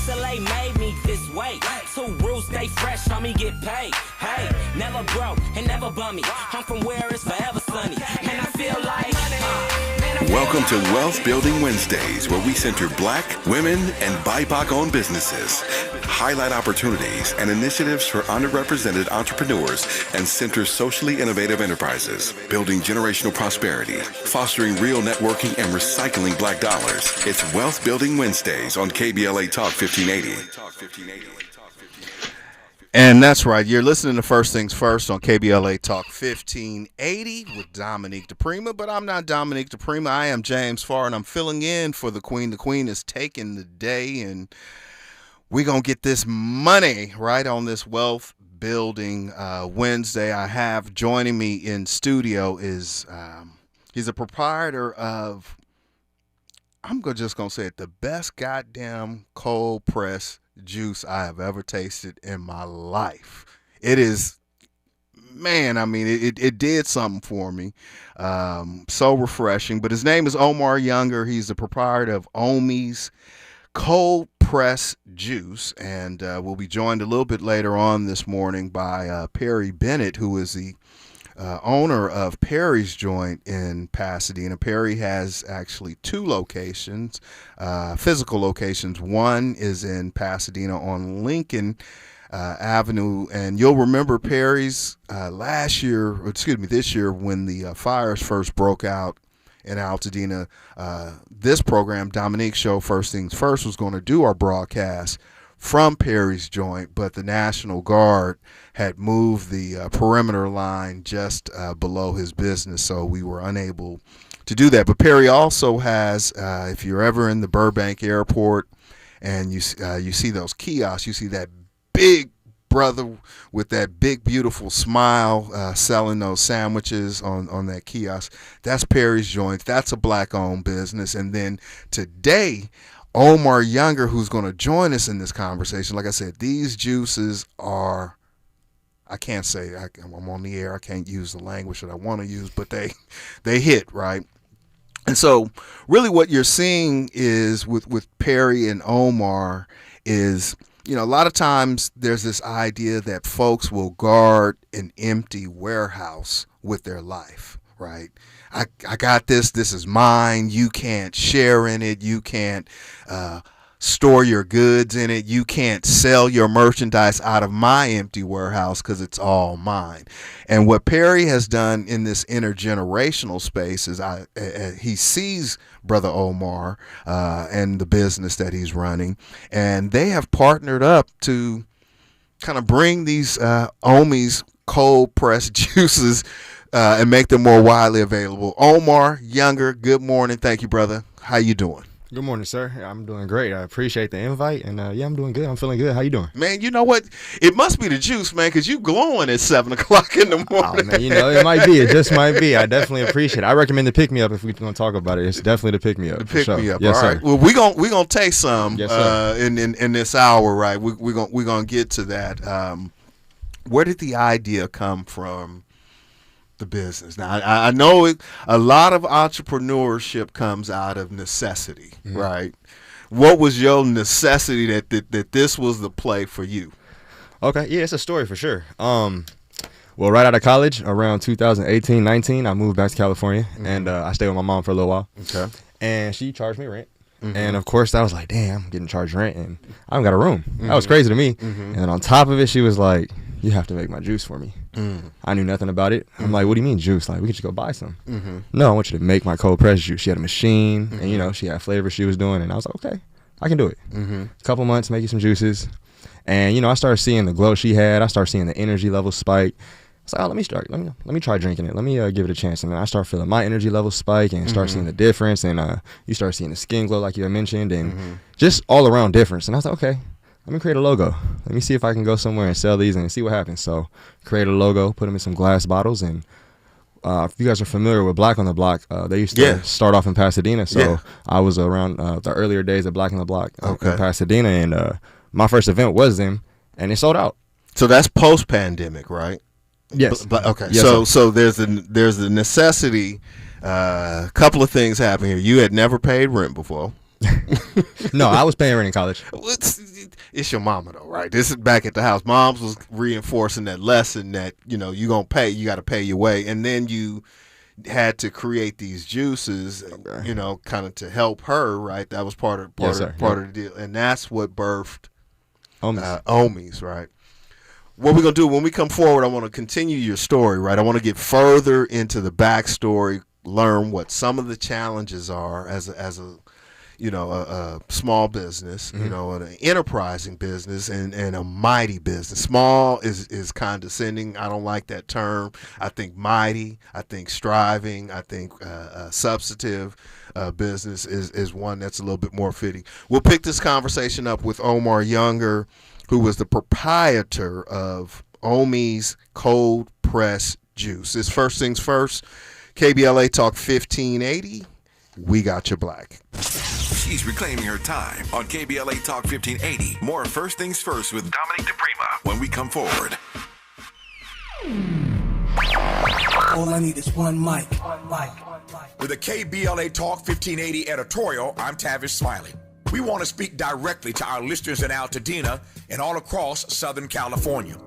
Hustle ain't made me this way. Two rules, stay fresh, homie, get paid. Hey, never broke and never bummy. I'm from where it's forever sunny, and I feel like Welcome to Wealth Building Wednesdays, where we center Black, women, and BIPOC-owned businesses, highlight opportunities and initiatives for underrepresented entrepreneurs, and center socially innovative enterprises, building generational prosperity, fostering real networking, and recycling Black dollars. It's Wealth Building Wednesdays on KBLA Talk 1580. And that's right. You're listening to First Things First on KBLA Talk 1580 with Dominique DiPrima. But I'm not Dominique DiPrima. I am James Farr, and I'm filling in for the Queen. The Queen is taking the day, and we're going to get this money right on this Wealth Building Wednesday. I have joining me in studio is he's a proprietor of, I'm just going to say it, the best goddamn cold press juice I have ever tasted in my life. It is, man, I mean, it did something for me. So refreshing. But his name is Omar Younger. He's the proprietor of Omi's Cold Press Juice, and we'll be joined a little bit later on this morning by Perry Bennett, who is the owner of Perry's Joint in Pasadena. Perry has actually two locations, physical locations. One is in Pasadena on Lincoln Avenue, and you'll remember Perry's this year when the fires first broke out in Altadena. This program, Dominique's show, First Things First, was going to do our broadcast from Perry's Joint, but the National Guard had moved the perimeter line just below his business, so we were unable to do that. But Perry also has, if you're ever in the Burbank airport and you see those kiosks, you see that big brother with that big, beautiful smile selling those sandwiches on that kiosk. That's Perry's Joint. That's a Black-owned business. And then today, Omar Younger, who's going to join us in this conversation. Like I said, these juices are, I can't say, I'm on the air, I can't use the language that I want to use, but they hit, right? And so really what you're seeing is with Perry and Omar is, you know, a lot of times there's this idea that folks will guard an empty warehouse with their life, right? I got this is mine, you can't share in it, you can't store your goods in it, you can't sell your merchandise out of my empty warehouse because it's all mine. And what Perry has done in this intergenerational space is he sees Brother Omar and the business that he's running, and they have partnered up to kind of bring these Omi's cold pressed juices and make them more widely available. Omar Younger, good morning. Thank you, brother. How you doing? Good morning, sir. I'm doing great. I appreciate the invite, and yeah, I'm doing good. I'm feeling good. How you doing? Man, you know what? It must be the juice, man, because you glowing at 7 o'clock in the morning. Oh, man, you know, it might be. It just might be. I definitely appreciate it. I recommend the pick-me-up if we're going to talk about it. It's definitely the pick-me-up. The pick-me-up, yes, all right. Sir. Well, we're gonna take some yes, sir. In this hour, right? We're gonna get to that. Where did the idea come from? The business. Now, I know a lot of entrepreneurship comes out of necessity, mm-hmm. right? What was your necessity that this was the play for you? Okay, yeah, it's a story for sure. Well, right out of college, around 2018, 19, I moved back to California, mm-hmm. and I stayed with my mom for a little while. Okay. And she charged me rent. Mm-hmm. And, of course, I was like, damn, I'm getting charged rent, and I don't got a room. Mm-hmm. That was crazy to me. Mm-hmm. And on top of it, she was like, you have to make my juice for me. Mm-hmm. I knew nothing about it. I'm like, what do you mean juice? Like, we could just go buy some. Mm-hmm. No, I want you to make my cold press juice. She had a machine, mm-hmm. and, you know, she had flavors she was doing. And I was like, okay, I can do it. Mm-hmm. A couple months, making some juices. And, you know, I started seeing the glow she had. I started seeing the energy level spike. I was like, oh, let me try drinking it. Let me give it a chance. And then I start feeling my energy level spike and start seeing the difference. And you start seeing the skin glow like you had mentioned and just all around difference. And I was like, okay, let me create a logo. Let me see if I can go somewhere and sell these and see what happens. So create a logo, put them in some glass bottles. And if you guys are familiar with Black on the Block, they used to start off in Pasadena. So I was around the earlier days of Black on the Block in Pasadena. And my first event was them, and it sold out. So that's post-pandemic, right? Yes. Okay. Yes, so there's the necessity. A couple of things happen here. You had never paid rent before. No, I was paying rent in college. it's your mama though, right? This is back at the house. Mom's was reinforcing that lesson that, you know, you got to pay your way. And then you had to create these juices, you know, kind of to help her, right? That was part of the deal. And that's what birthed Omi's, right? What we're going to do when we come forward, I want to continue your story, right? I want to get further into the backstory, learn what some of the challenges are as a you know, a small business, you know, an enterprising business and a mighty business. Small is condescending. I don't like that term. I think mighty, I think striving, I think substantive business is one that's a little bit more fitting. We'll pick this conversation up with Omar Younger, who was the proprietor of Omi's Cold Press Juice. It's First Things First, KBLA Talk 1580. We got your black. She's reclaiming her time on KBLA Talk 1580. More First Things First with Dominique DiPrima when we come forward. All I need is one mic. With a KBLA Talk 1580 editorial, I'm Tavis Smiley. We want to speak directly to our listeners in Altadena and all across Southern California.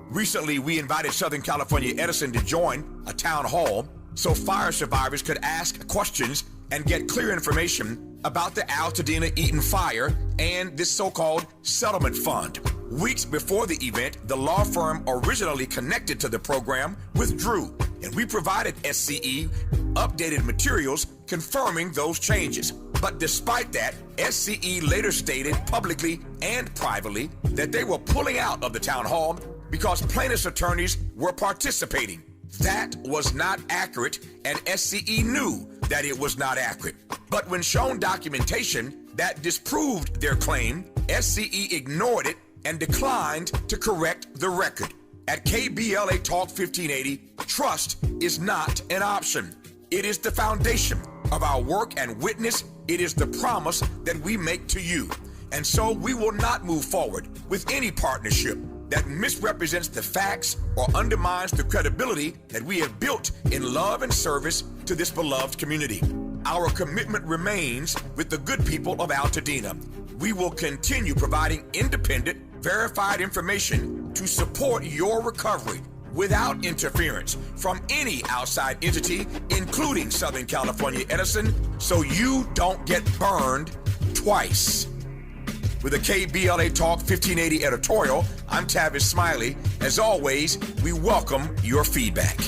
Recently, we invited Southern California Edison to join a town hall so fire survivors could ask questions and get clear information about the Altadena Eaton fire and this so-called settlement fund. Weeks before the event, the law firm originally connected to the program withdrew, and we provided SCE updated materials confirming those changes. But despite that, SCE later stated publicly and privately that they were pulling out of the town hall because plaintiffs' attorneys were participating. That was not accurate, and SCE knew that it was not accurate. But when shown documentation that disproved their claim, SCE ignored it and declined to correct the record. At KBLA Talk 1580, trust is not an option. It is the foundation of our work and witness. It is the promise that we make to you. And so we will not move forward with any partnership that misrepresents the facts or undermines the credibility that we have built in love and service to this beloved community. Our commitment remains with the good people of Altadena. We will continue providing independent, verified information to support your recovery without interference from any outside entity, including Southern California Edison, so you don't get burned twice. With a KBLA Talk 1580 editorial, I'm Tavis Smiley. As always, we welcome your feedback.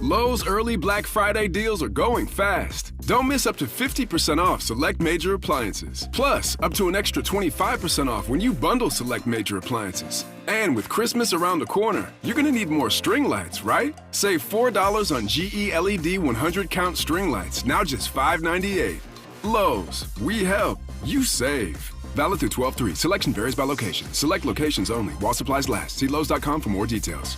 Lowe's early Black Friday deals are going fast. Don't miss up to 50% off select major appliances. Plus, up to an extra 25% off when you bundle select major appliances. And with Christmas around the corner, you're gonna need more string lights, right? Save $4 on GE LED 100 count string lights, now just $5.98. Lowe's, we help, you save. Valid through 12/3. Selection varies by location. Select locations only while supplies last. See Lowe's.com for more details.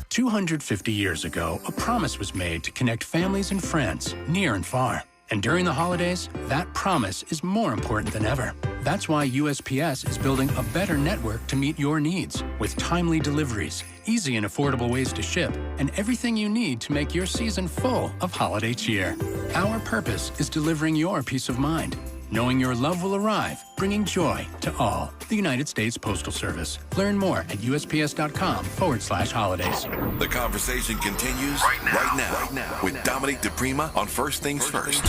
250 years ago, a promise was made to connect families and friends near and far. And during the holidays, that promise is more important than ever. That's why USPS is building a better network to meet your needs with timely deliveries, easy and affordable ways to ship, and everything you need to make your season full of holiday cheer. Our purpose is delivering your peace of mind, knowing your love will arrive, bringing joy to all. The United States Postal Service. Learn more at USPS.com/holidays. The conversation continues right now with Dominique DiPrima on First Things First.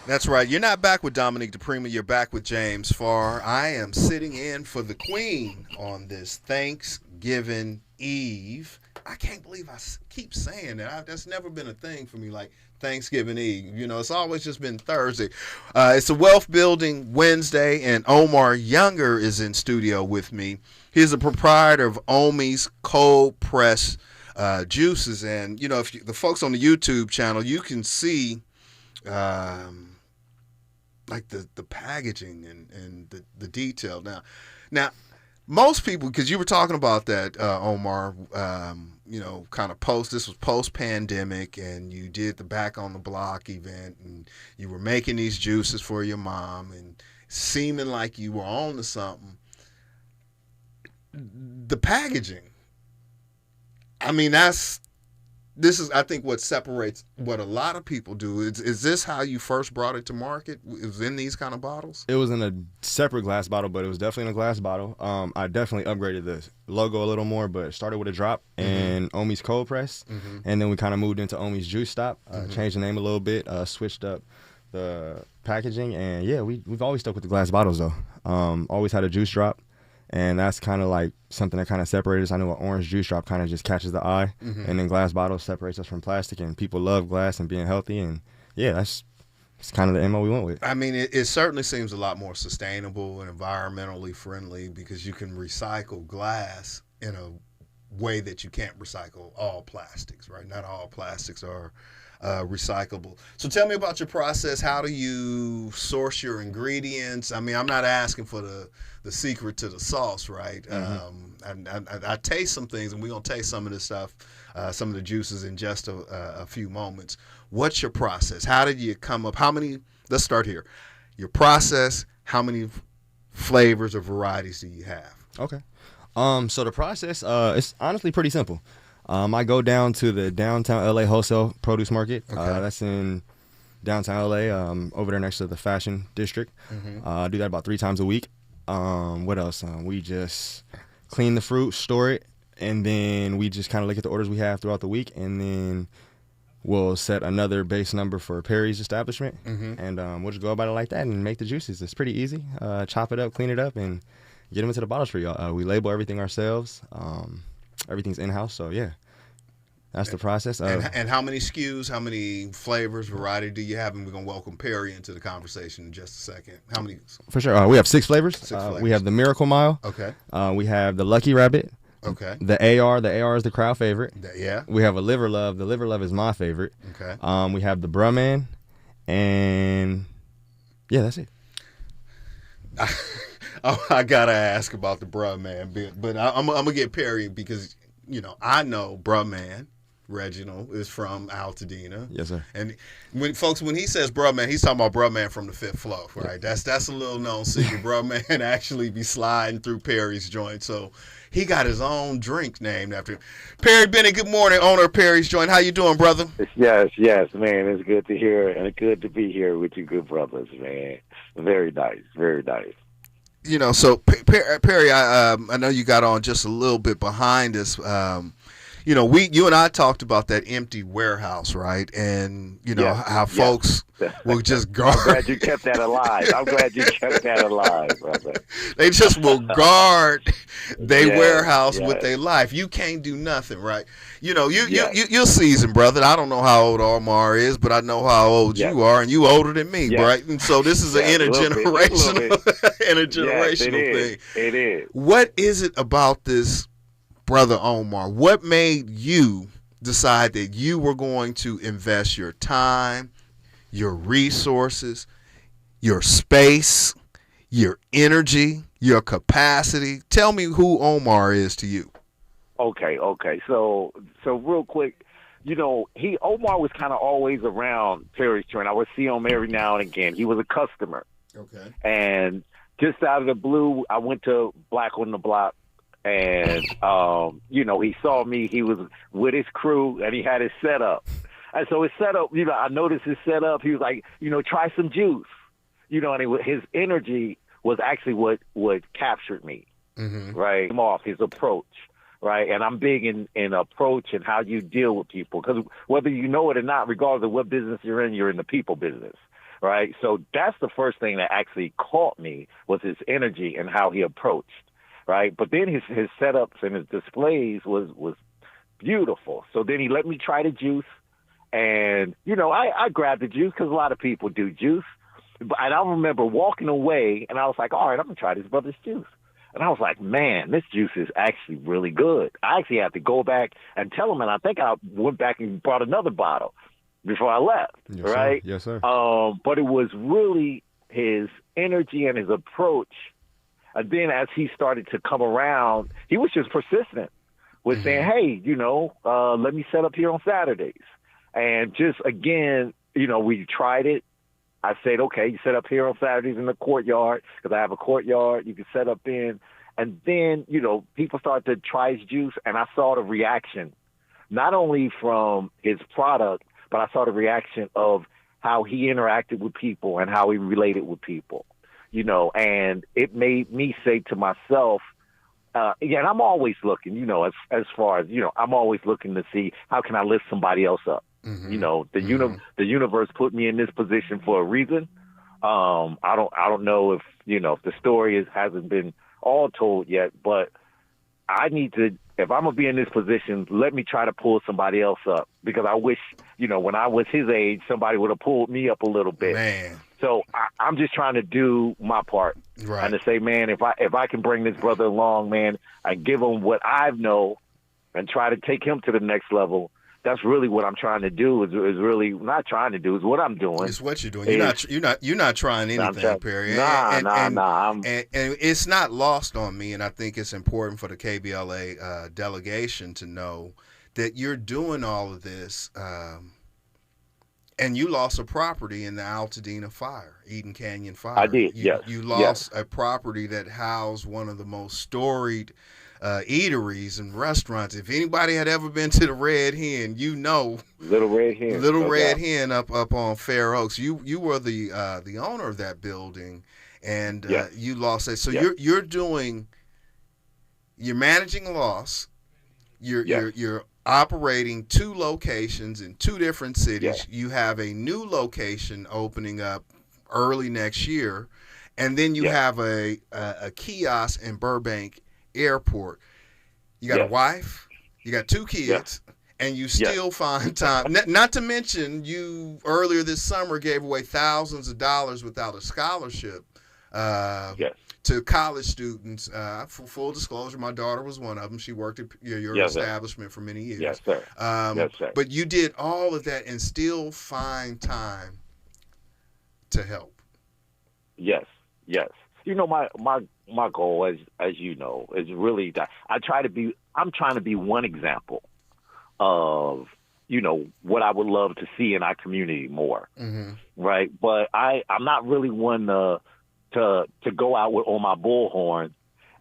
That's right. You're not back with Dominique DiPrima. You're back with James Farr. I am sitting in for the Queen on this Thanksgiving Eve. I can't believe I keep saying that. That's never been a thing for me, like Thanksgiving Eve. You know, it's always just been Thursday. It's a Wealth Building Wednesday, and Omar Younger is in studio with me. He's the proprietor of Omi's Cold Press Juices. And, you know, if the folks on the YouTube channel, you can see like the packaging and the detail. Now, most people, because you were talking about that, Omar, you know, kind of this was post-pandemic, and you did the Back on the Block event, and you were making these juices for your mom, and seeming like you were on to something. The packaging, I mean, that's this is, I think, what separates what a lot of people do. Is this how you first brought it to market? It was in these kind of bottles? It was in a separate glass bottle, but it was definitely in a glass bottle. I definitely upgraded the logo a little more, but it started with a drop and Omi's cold press, and then we kind of moved into Omi's juice stop, changed the name a little bit, switched up the packaging, and yeah, we've always stuck with the glass bottles though. Always had a juice drop. And that's kind of like something that kind of separated us. I know an orange juice drop kind of just catches the eye, and then glass bottles separates us from plastic, and people love glass and being healthy, and yeah, that's kind of the MO we went with. I mean, it certainly seems a lot more sustainable and environmentally friendly because you can recycle glass in a way that you can't recycle all plastics, right? Not all plastics are recyclable. So tell me about your process. How do you source your ingredients? I mean, I'm not asking for the secret to the sauce, right? I taste some things, and we're going to taste some of this stuff, some of the juices in just a few moments. What's your process? How did you come up? Let's start here. Your process, how many flavors or varieties do you have? Okay. So the process, it's honestly pretty simple. I go down to the downtown LA wholesale produce market. Okay. That's in downtown LA, over there next to the fashion district. I do that about 3 times a week. What else? We just clean the fruit, store it, and then we just kind of look at the orders we have throughout the week, and then we'll set another base number for Perry's establishment, and we'll just go about it like that and make the juices. It's pretty easy. Chop it up, clean it up, and get them into the bottles for y'all. We label everything ourselves. Everything's in-house, so yeah. That's the process. And how many SKUs, how many flavors, variety do you have? And we're going to welcome Perry into the conversation in just a second. How many? For sure. We have 6 flavors. 6 flavors. We have the Miracle Mile. Okay. We have the Lucky Rabbit. Okay. The AR. The AR is the crowd favorite. Yeah. We have a Liver Love. The Liver Love is my favorite. Okay. We have the Bruh Man. And yeah, that's it. I got to ask about the Bruh Man, but I'm going to get Perry because, I know Bruh Man. Reginald is from Altadena. Yes, sir. And when he says Bruh Man, he's talking about Bruh Man from the Fifth Flow, right? That's a little known secret. Bruh Man actually be sliding through Perry's joint, so he got his own drink named after him. Perry Bennett, good morning, owner of Perry's joint. How you doing, brother? Yes, man. It's good to hear and good to be here with you, good brothers, man. Very nice, very nice. So Perry, I know you got on just a little bit behind us. You and I talked about that empty warehouse, right? And how folks will just guard. I'm glad you kept that alive. Brother. They just will guard their warehouse with their life. You can't do nothing, right? You're seasoned, brother. I don't know how old Omar is, but I know how old you are, and you older than me, right? And so this is an intergenerational thing. It is. What is it about this? Brother Omar, what made you decide that you were going to invest your time, your resources, your space, your energy, your capacity? Tell me who Omar is to you. Okay. So real quick, Omar was kind of always around Perry's joint. I would see him every now and again. He was a customer. Okay. And just out of the blue, I went to Black on the Block. And, he saw me. He was with his crew, and he had his setup. And so his setup, I noticed his setup. He was like, try some juice. And his energy was actually what captured me, right? Off his approach, right? And I'm big in approach and how you deal with people. Because whether you know it or not, regardless of what business you're in the people business, right? So that's the first thing that actually caught me was his energy and how he approached. Right, but then his setups and his displays was beautiful. So then he let me try the juice, and I grabbed the juice because a lot of people do juice. And I remember walking away, and I was like, all right, I'm gonna try this brother's juice. And I was like, man, this juice is actually really good. I actually had to go back and tell him, and I think I went back and brought another bottle before I left. Yes, right? Sir. Yes, sir. But it was really his energy and his approach. And then as he started to come around, he was just persistent with saying, hey, let me set up here on Saturdays. And just, again, we tried it. I said, okay, you set up here on Saturdays in the courtyard because I have a courtyard you can set up in. And then, people started to try his juice, and I saw the reaction not only from his product, but I saw the reaction of how he interacted with people and how he related with people, you know, and it made me say to myself, and I'm always looking, you know, as far as, you know, I'm always looking to see how can I lift somebody else up. You know, the universe put me in this position for a reason. I don't know if, you know, if the story hasn't been all told yet, but I need to, if I'm going to be in this position, let me try to pull somebody else up, because I wish, you know, when I was his age, somebody would have pulled me up a little bit. Man. So I'm just trying to do my part, and to say, man, if I can bring this brother along, man, and give him what I know and try to take him to the next level, that's really what I'm trying to do. Is really not trying to do, is what I'm doing. It's what you're doing. You're not trying anything, Perry. Nah. And it's not lost on me, and I think it's important for the KBLA delegation to know that you're doing all of this. And you lost a property in the Altadena fire, Eden Canyon fire. I did, yes. You lost a property that housed one of the most storied eateries and restaurants. If anybody had ever been to the Red Hen, you know. Little Red Hen up on Fair Oaks. You were the owner of that building, and you lost it. So you're managing a loss. You're operating 2 locations in 2 different cities. You have a new location opening up early next year, and then you have a kiosk in Burbank Airport. You got a wife, you got 2 kids, and you still find time. Not to mention, you earlier this summer gave away thousands of dollars without a scholarship to college students. For full disclosure, my daughter was one of them. She worked at your establishment for many years. Yes, sir. Yes, sir. But you did all of that and still find time to help. Yes. You know, my goal, as you know, is really that I'm trying to be one example of, you know, what I would love to see in our community more. Right. But I'm not really one to go out on my bullhorn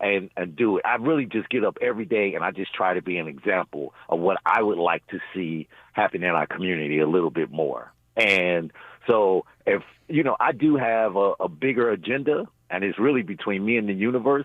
and do it. I really just get up every day and I just try to be an example of what I would like to see happen in our community a little bit more. And so if, you know, I do have a bigger agenda, and it's really between me and the universe,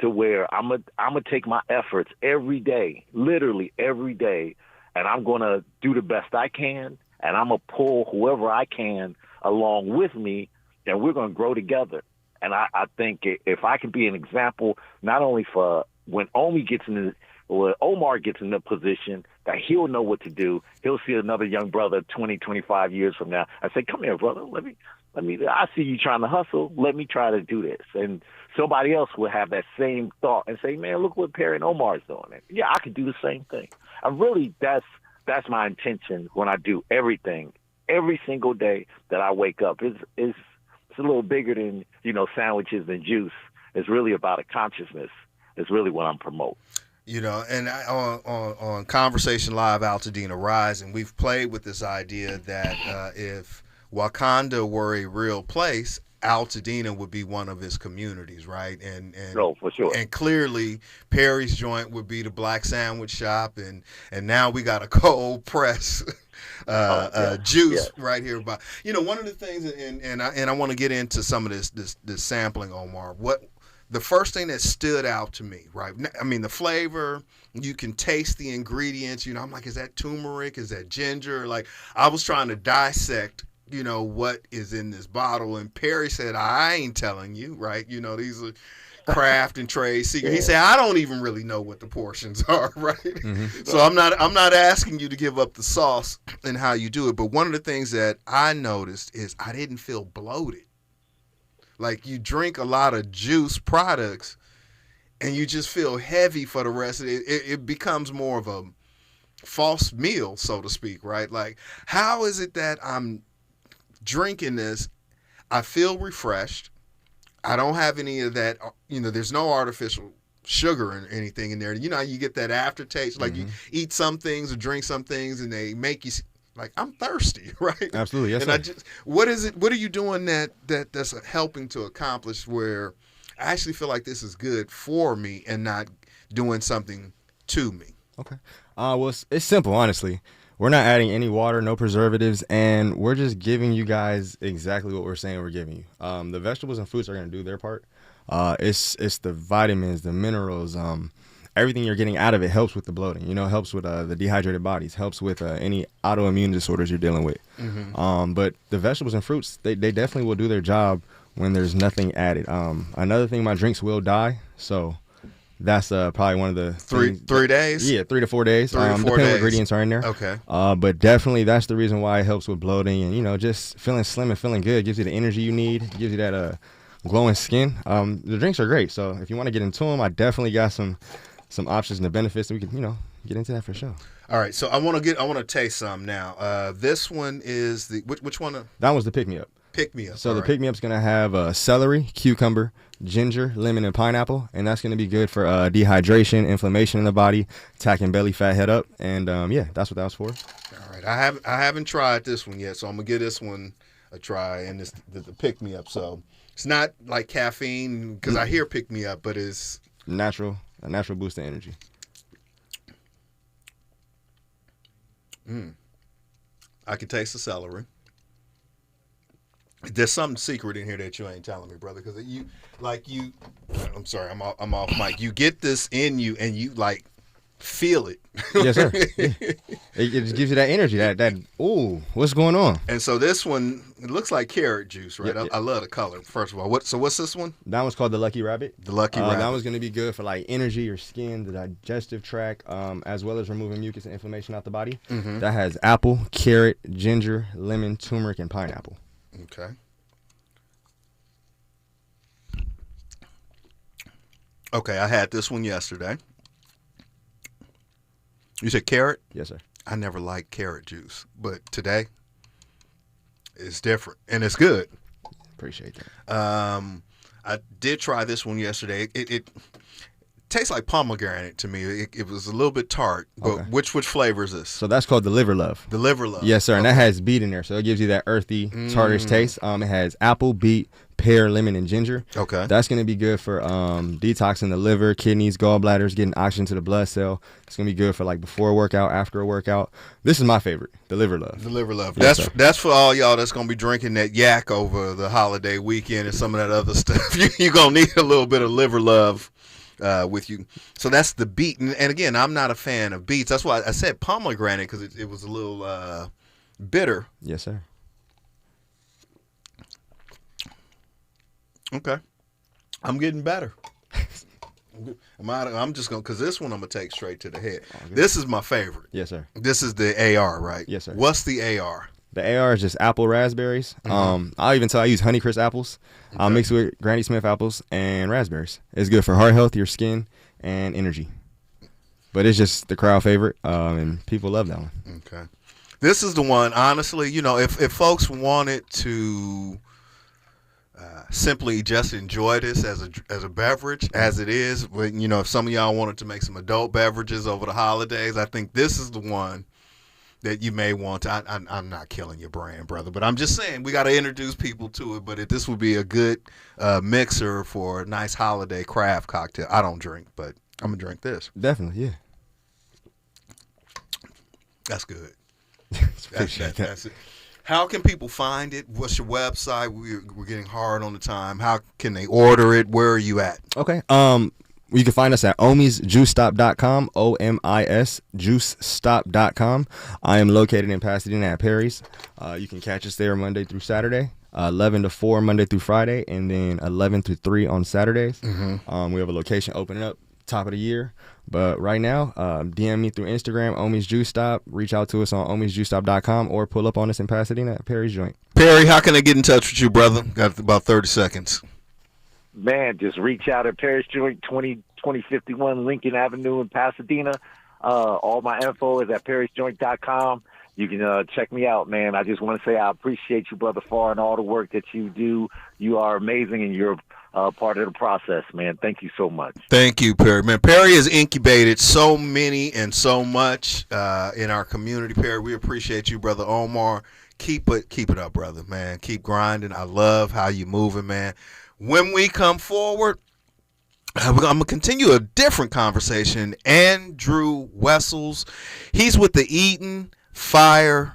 to where I'm gonna take my efforts every day, literally every day, and I'm gonna do the best I can, and I'm gonna pull whoever I can along with me, and we're gonna grow together. And I think if I can be an example, not only for when Omar gets in the position, that he'll know what to do. He'll see another young brother 20, 25 years from now. I say, come here, brother. Let me. I see you trying to hustle. Let me try to do this. And somebody else will have that same thought and say, man, look what Perry and Omar's doing. And yeah, I could do the same thing. That's my intention when I do everything, every single day that I wake up. It's a little bigger than, you know, sandwiches and juice. It's really about a consciousness. It's really what I'm promoting. You know, and on Conversation Live Altadena Rising, we've played with this idea that if Wakanda were a real place, Altadena would be one of its communities, right? And for sure. And clearly, Perry's joint would be the Black Sandwich Shop, and now we got a cold press juice right here. But you know, one of the things, and I want to get into some of this sampling, Omar. What the first thing that stood out to me, right? I mean, the flavor, you can taste the ingredients. You know, I'm like, is that turmeric? Is that ginger? Like, I was trying to dissect, you know, what is in this bottle. And Perry said, I ain't telling you, right? You know, these are craft and trade secrets. He said, I don't even really know what the portions are, right? So I'm not asking you to give up the sauce and how you do it. But one of the things that I noticed is I didn't feel bloated. Like, you drink a lot of juice products and you just feel heavy for the rest of it. It becomes more of a false meal, so to speak, right? Like, how is it that I'm drinking this, I feel refreshed, I don't have any of that, you know, there's no artificial sugar or anything in there. You know, you get that aftertaste, like you eat some things or drink some things and they make you like, I'm thirsty, right? Absolutely, yes. And what are you doing that's helping to accomplish where I actually feel like this is good for me and not doing something to me? Okay. Well, it's simple, honestly. We're not adding any water, no preservatives, and we're just giving you guys exactly what we're saying we're giving you. The vegetables and fruits are going to do their part. It's the vitamins, the minerals, everything you're getting out of it helps with the bloating. You know, it helps with the dehydrated bodies, helps with any autoimmune disorders you're dealing with. But the vegetables and fruits, they definitely will do their job when there's nothing added. Another thing, my drinks will die, so that's probably one of the 3 days. Yeah, 3 to 4 days. 3 to 4 depending days. what ingredients are in there. Okay. But definitely that's the reason why it helps with bloating and, you know, just feeling slim and feeling good. Gives you the energy you need. Gives you that glowing skin. The drinks are great. So if you want to get into them, I definitely got some options and the benefits that we can, you know, get into that for sure. All right. So I want to taste some now. This one is the which one? That was the pick me up. Pick me up. So the pick me up's gonna have celery, cucumber, ginger, lemon, and pineapple, and that's gonna be good for dehydration, inflammation in the body, attacking belly fat, head up, and yeah, that's what that was for. All right. I haven't tried this one yet, so I'm gonna give this one a try. And this the pick me up. So it's not like caffeine because I hear pick me up, but it's a natural boost of energy. I can taste the celery. There's something secret in here that you ain't telling me, brother. Because I'm sorry, I'm off mic. You get this in you, and you like feel it. Yes, sir. Yeah. It just gives you that energy. That ooh, what's going on? And so this one, it looks like carrot juice, right? Yep. I love the color. First of all, what's this one? That one's called the Lucky Rabbit. The Lucky Rabbit. That one's gonna be good for like energy, your skin, the digestive tract, as well as removing mucus and inflammation out the body. That has apple, carrot, ginger, lemon, turmeric, and pineapple. Okay. Okay, I had this one yesterday. You said carrot? Yes, sir. I never liked carrot juice, but today it's different and it's good. Appreciate that. I did try this one yesterday. It tastes like pomegranate to me. It was a little bit tart. But Okay. which flavor is this? So that's called the Liver Love. The Liver Love. Yes, sir. And that has beet in there, so it gives you that earthy, tartish taste. It has apple, beet, pear, lemon, and ginger. Okay. That's going to be good for detoxing the liver, kidneys, gallbladders, getting oxygen to the blood cell. It's going to be good for like before a workout, after a workout. This is my favorite, the Liver Love. The Liver Love. Yes, That's for all y'all that's going to be drinking that yak over the holiday weekend and some of that other stuff. You're going to need a little bit of Liver Love with you. So that's the beet. And again, I'm not a fan of beets. That's why I said pomegranate, because it was a little bitter. Yes, sir. Okay. I'm getting better. I'm just going to, because this one I'm going to take straight to the head. This is my favorite. Yes, sir. This is the AR, right? Yes, sir. What's the AR? The AR is just apple raspberries. I'll even tell I use Honeycrisp apples. I'll mix it with Granny Smith apples and raspberries. It's good for heart health, your skin, and energy. But it's just the crowd favorite, and people love that one. Okay. This is the one, honestly, you know, if folks wanted to simply just enjoy this as a beverage, as it is, but, you know, if some of y'all wanted to make some adult beverages over the holidays, I think this is the one that you may want to. I'm not killing your brand, brother, but I'm just saying we got to introduce people to it. But this would be a good mixer for a nice holiday craft cocktail. I don't drink, but I'm going to drink this. Definitely, yeah. That's good. Appreciate that. That's it. How can people find it? What's your website? We're getting hard on the time. How can they order it? Where are you at? Okay. You can find us at omisjuicestop.com, omisjuicestop.com. I am located in Pasadena at Perry's. You can catch us there Monday through Saturday, 11 to 4 Monday through Friday, and then 11 to 3 on Saturdays. We have a location opening up top of the year. But right now, DM me through Instagram, Omi's Juice Stop. Reach out to us on omisjuicestop.com or pull up on us in Pasadena at Perry's Joint. Perry, how can I get in touch with you, brother? Got about 30 seconds. Man, just reach out at Paris Joint, 2051 Lincoln Avenue in Pasadena. All my info is at parisjoint.com. You can check me out, man. I just want to say I appreciate you, Brother Farr, and all the work that you do. You are amazing, and you're part of the process, man. Thank you so much. Thank you, Perry. Man, Perry has incubated so many and so much in our community. Perry, we appreciate you, Brother Omar. Keep it up, brother, man. Keep grinding. I love how you moving, man. When we come forward, I'm going to continue a different conversation. Andrew Wessels, he's with the Eaton Fire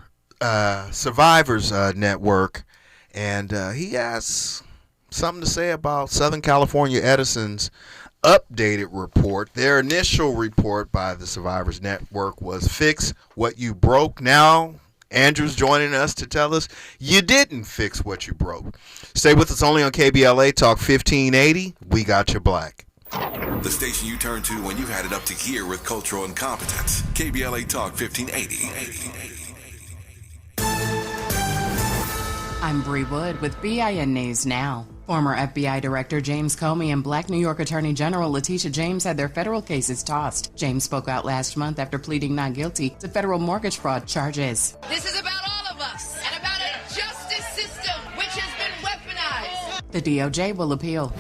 Survivors Network, and he has something to say about Southern California Edison's updated report. Their initial report by the Survivors Network was fix what you broke. Now, Andrew's joining us to tell us you didn't fix what you broke. Stay with us only on KBLA Talk 1580. We got your black. The station you turn to when you've had it up to here with cultural incompetence. KBLA Talk 1580. I'm Bree Wood with BIN News Now. Former FBI Director James Comey and Black New York Attorney General Letitia James had their federal cases tossed. James spoke out last month after pleading not guilty to federal mortgage fraud charges. This is about all of us and about a justice system which has been weaponized. The DOJ will appeal.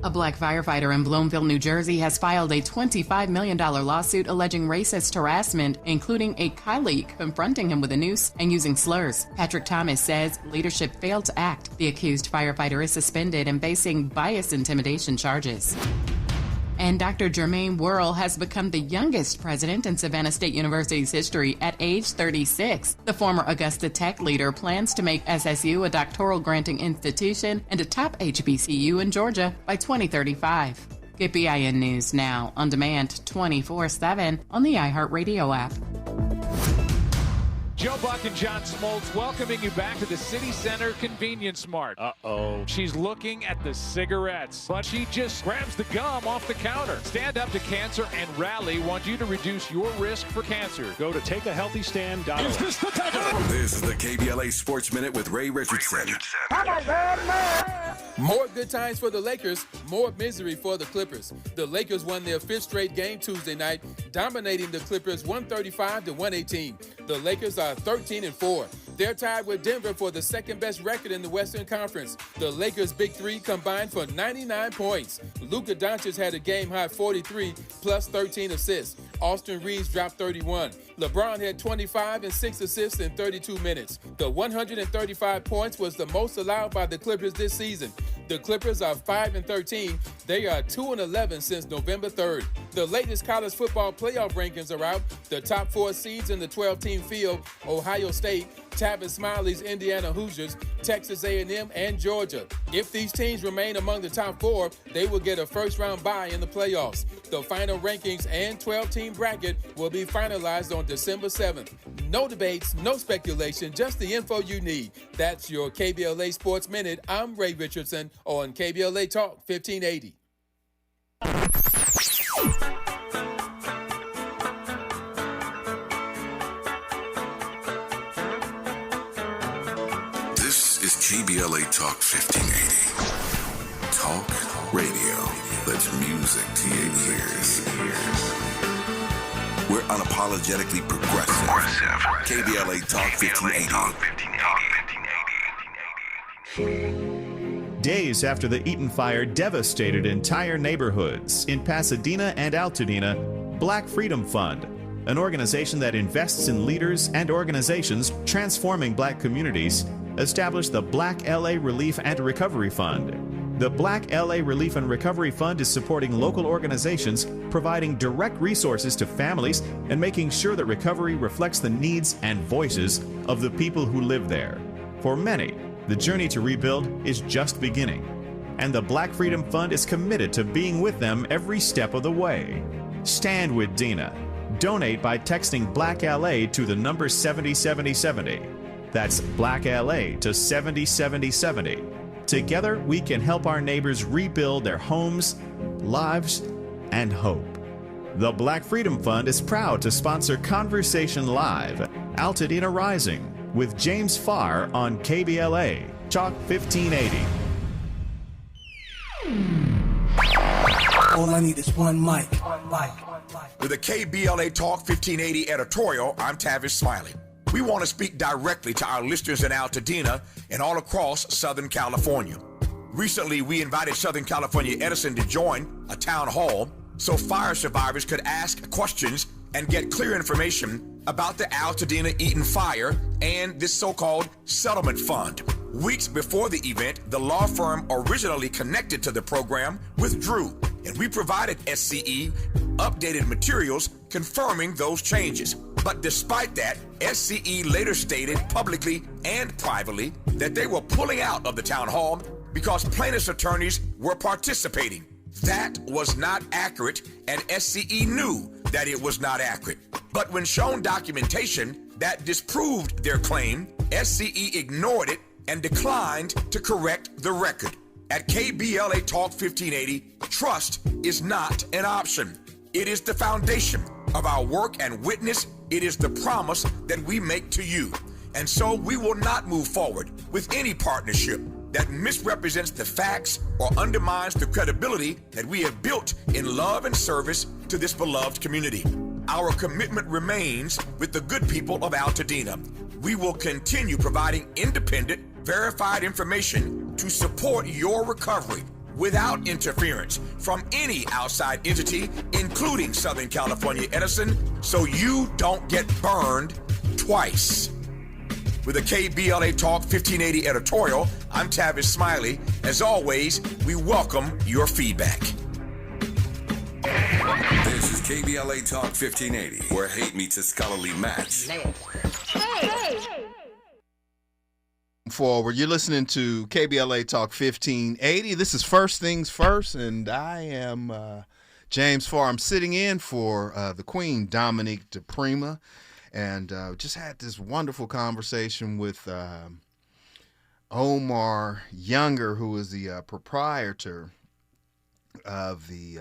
A black firefighter in Bloomfield, New Jersey has filed a $25 million lawsuit alleging racist harassment, including a colleague confronting him with a noose and using slurs. Patrick Thomas says leadership failed to act. The accused firefighter is suspended and facing bias intimidation charges. And Dr. Jermaine Worrell has become the youngest president in Savannah State University's history at age 36. The former Augusta Tech leader plans to make SSU a doctoral granting institution and a top HBCU in Georgia by 2035. Get BIN News Now on demand 24/7 on the iHeartRadio app. Joe Buck and John Smoltz welcoming you back to the City Center Convenience Mart. Uh-oh. She's looking at the cigarettes, but she just grabs the gum off the counter. Stand Up to Cancer and Rally want you to reduce your risk for cancer. Go to takeahealthystand.org. Is this the takeover? This is the KBLA Sports Minute with Ray Richardson. More good times for the Lakers, more misery for the Clippers. The Lakers won their fifth straight game Tuesday night, dominating the Clippers 135-118. The Lakers are 13-4. They're tied with Denver for the second best record in the Western Conference. The Lakers' big three combined for 99 points. Luka Doncic had a game-high 43 plus 13 assists. Austin Reeves dropped 31. LeBron had 25 and 6 assists in 32 minutes. The 135 points was the most allowed by the Clippers this season. The Clippers are 5-13. They are 2-11 since November 3rd. The latest college football playoff rankings are out. The top 4 seeds in the 12-team field: Ohio State, Tavis Smiley's Indiana Hoosiers, Texas A&M, and Georgia. If these teams remain among the top 4, they will get a first-round bye in the playoffs. The final rankings and 12-team bracket will be finalized on December 7th. No debates, no speculation, just the info you need. That's your KBLA Sports Minute. I'm Ray Richardson on KBLA Talk 1580. This is KBLA Talk 1580. Talk radio that's music to your ears. We're unapologetically progressive. KBLA Talk 1580. Days after the Eaton fire devastated entire neighborhoods in Pasadena and Altadena, Black Freedom Fund, an organization that invests in leaders and organizations transforming black communities, established the Black LA Relief and Recovery Fund. The Black LA Relief and Recovery Fund is supporting local organizations, providing direct resources to families, and making sure that recovery reflects the needs and voices of the people who live there. For many, the journey to rebuild is just beginning, and the Black Freedom Fund is committed to being with them every step of the way. Stand with Dina. Donate by texting Black LA to the number 707070. That's Black LA to 707070. Together, we can help our neighbors rebuild their homes, lives, and hope. The Black Freedom Fund is proud to sponsor Conversation Live, Altadena Rising, with James Farr on KBLA, Talk 1580. All I need is one mic. With a KBLA Talk 1580 editorial, I'm Tavis Smiley. We want to speak directly to our listeners in Altadena and all across Southern California. Recently, we invited Southern California Edison to join a town hall so fire survivors could ask questions and get clear information about the Altadena Eaton fire and this so-called settlement fund. Weeks before the event, the law firm originally connected to the program withdrew, and we provided SCE updated materials confirming those changes. But despite that, SCE later stated publicly and privately that they were pulling out of the town hall because plaintiffs' attorneys were participating. That was not accurate, and SCE knew that it was not accurate. But when shown documentation that disproved their claim, SCE ignored it and declined to correct the record. At KBLA Talk 1580, trust is not an option. It is the foundation of our work and witness. It is the promise that we make to you. And so we will not move forward with any partnership that misrepresents the facts or undermines the credibility that we have built in love and service to this beloved community. Our commitment remains with the good people of Altadena. We will continue providing independent, verified information to support your recovery without interference from any outside entity, including Southern California Edison, so you don't get burned twice. With a KBLA Talk 1580 editorial, I'm Tavis Smiley. As always, we welcome your feedback. This is KBLA Talk 1580, where hate meets a scholarly match. Hey! Forward, you're listening to KBLA Talk 1580. This is First Things First, and I am James Farr. I'm sitting in for the Queen, Dominique DiPrima. And just had this wonderful conversation with Omar Younger, who is the proprietor of the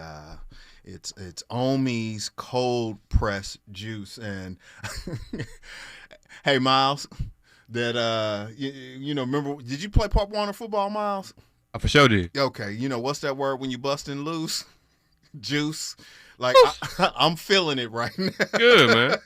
it's Omi's cold press juice. And hey, Miles, that you know, remember? Did you play Pop Warner football, Miles? I for sure did. Okay, you know what's that word when you busting loose? Juice. Like I'm feeling it right now. Good, man.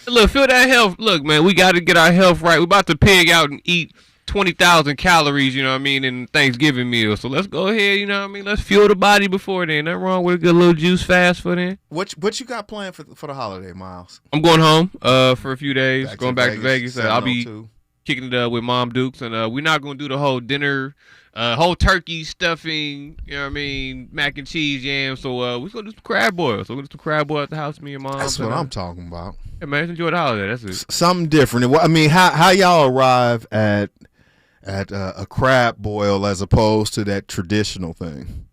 Look, feel that health. Look, man, we got to get our health right. We're about to pig out and eat 20,000 calories, you know what I mean, in Thanksgiving meal. So let's go ahead, you know what I mean. Let's fuel the body before then. Nothing wrong with a good little juice fast for then. What you got planned for the holiday, Miles? I'm going home for a few days. Going back to Vegas. I'll be 702. kicking it up with Mom Dukes, and we're not going to do the whole dinner. Whole turkey stuffing, you know what I mean, mac and cheese yam. So we're gonna do some crab boil. So we're gonna do some crab boil at the house, me and Mom. That's what I'm talking about. Yeah, man, enjoy the holiday. That's it. Something different. I mean, how y'all arrive at a crab boil as opposed to that traditional thing?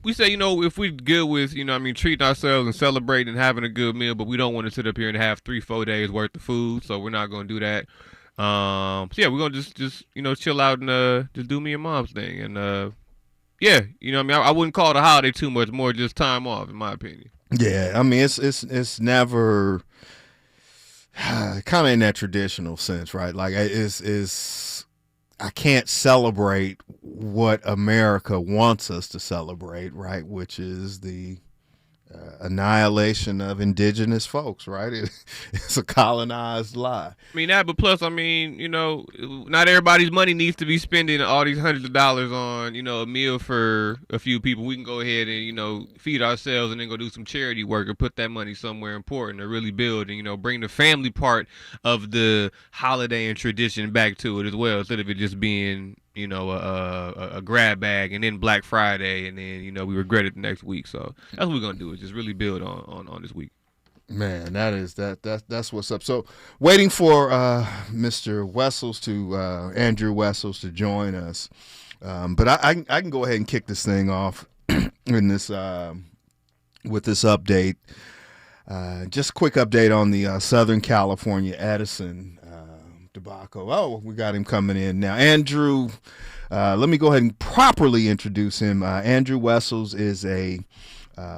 We say, you know, if we're good with, you know what I mean, treating ourselves and celebrating and having a good meal, but we don't want to sit up here and have 3-4 days worth of food, so we're not gonna do that. So yeah, we're gonna just you know, chill out and just do me and Mom's thing, and yeah, you know what I mean, I wouldn't call it a holiday too much, more just time off in my opinion. Yeah, I mean it's never kind of in that traditional sense, right? Like it's I can't celebrate what America wants us to celebrate, right? Which is the annihilation of indigenous folks, right? It's a colonized lie. I mean that, but plus, I mean, you know, not everybody's money needs to be spending all these hundreds of dollars on, you know, a meal for a few people. We can go ahead and, you know, feed ourselves and then go do some charity work or put that money somewhere important or really build and, you know, bring the family part of the holiday and tradition back to it as well, instead of it just being, you know, a grab bag and then Black Friday and then, you know, we regret it the next week. So that's what we're gonna do, is just really build on this week. Man, that's what's up. So waiting for Mr. Wessels to Andrew Wessels to join us, but I can go ahead and kick this thing off in this with this update. Just a quick update on the Southern California Edison debacle. Oh, we got him coming in now. Andrew, let me go ahead and properly introduce him. Andrew Wessels is a